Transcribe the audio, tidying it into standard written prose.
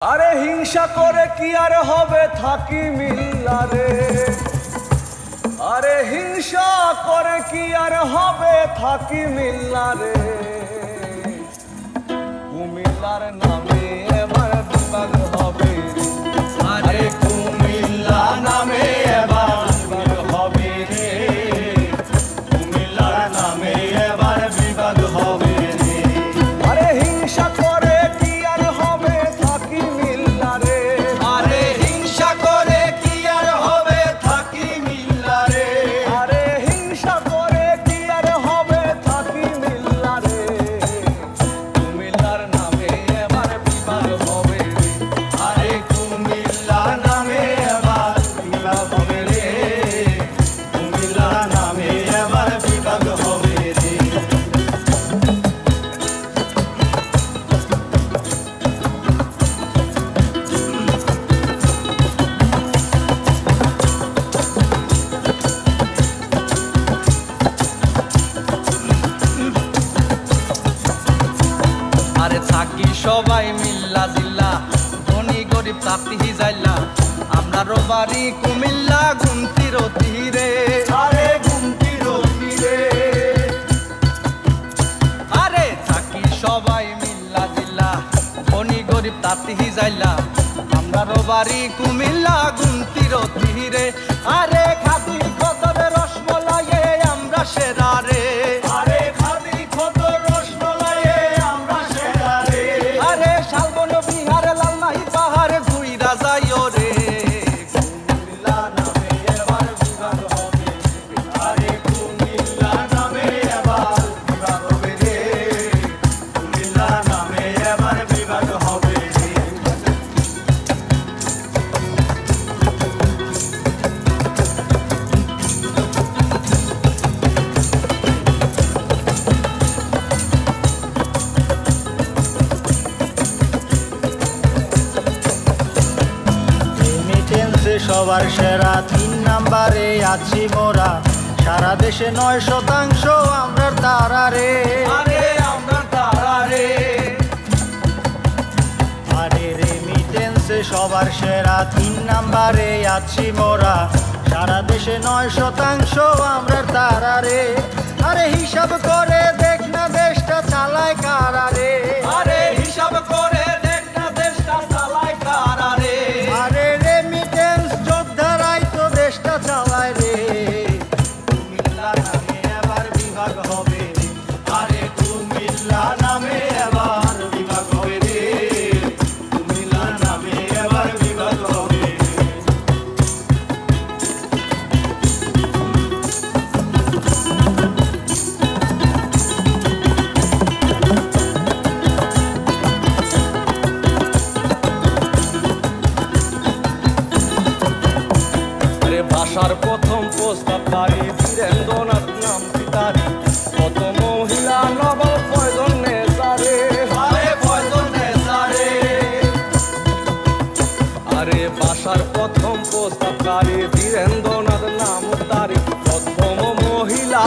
আরে হিংসা করে কি আর হবে থাকি মিল্লারে, আরে হিংসা করে কি আর হবে থাকি মিল্লারে। কুমিল্লার নামে এবার বিভাগ হবে, আরে কুমিল্লা নামে এবার বিভাগ হবে রে। কুমিল্লার নামে এবার বিভাগ হবে রে। আরে হিংসা করে কি আর হবে থাকি মিল্লারে, আরে হিংসা করে কি আর হবে থাকি মিল্লারে। আরে হিংসা করে কি আর হবে থাকি মিল্লারে। কুমিল্লার নামে এবার বিভাগ হবে রে, আরে কুমিল্লা নামে এবার বিভাগ হবে রে। কুমিল্লা নামে এবার বিভাগ হবে রে। আরে থাকি সবাই মিল্লা জিল্লা, ধনী গরিব তাঁতি যাইলা। আমরারও বাড়ি কুমিল্লা গুমতির তীরে, আরে গুমতির তীরে। আরে থাকি সবাই মিল্লা জিল্লা, ধনী গরিব তাঁতি যাইলা। আমরারও বাড়ি কুমিল্লা গুমতির তীরে। আরে খাদি কদরে রসমলাইয়ে আমরা সেরা রে। আরে খাদি কত রসমলাইয়ে আমরা সেরা রে। আরে শালবন বিহার লালমাই পাহাড় ঘুইরা যাইও রে। কুমিল্লা নামে এবার বিভাগ হবে, আরে কুমিল্লা নামে এবার বিভাগ হবে রে। কুমিল্লা নামে এবার বিভাগ হবে রে। রেমিটেন্সে সবার সেরা 3 নাম্বারে আছি মোরা। সারা দেশে 9% আমরা তারা রে। আরে আমরা তারা রে। আরে রেমিটেন্সে সবার সেরা 3 নাম্বারে আছি মোরা। সারা দেশে 9% আমরা তারা রে। আরে হিসাব করে দেখ না দেশটা চালায় কারা রে। আরে হিসাব করে দেখ না দেশটা চালায় কারা রে। আরে রেমিটেন্স যোদ্ধারাই তো দেশটা চালায় রে। কুমিল্লা নামে এবার বিভাগ হবে রে। আরে কুমিল্লা নামে এবার বিভাগ হবে রে। কুমিল্লা নামে এবার বিভাগ হবে রে। আরে ভাষার প্রথম প্রস্তাব তারি বীরেন্দ্রনাথ নাম পিতারি। কত মহিলা নবল প্রয়োজন নেশারে, আরে প্রয়োজন নেশারে। আরে ভাষার প্রথম প্রস্তাব তারি বীরেন্দ্রনাথ নাম তারি। প্রথম মহিলা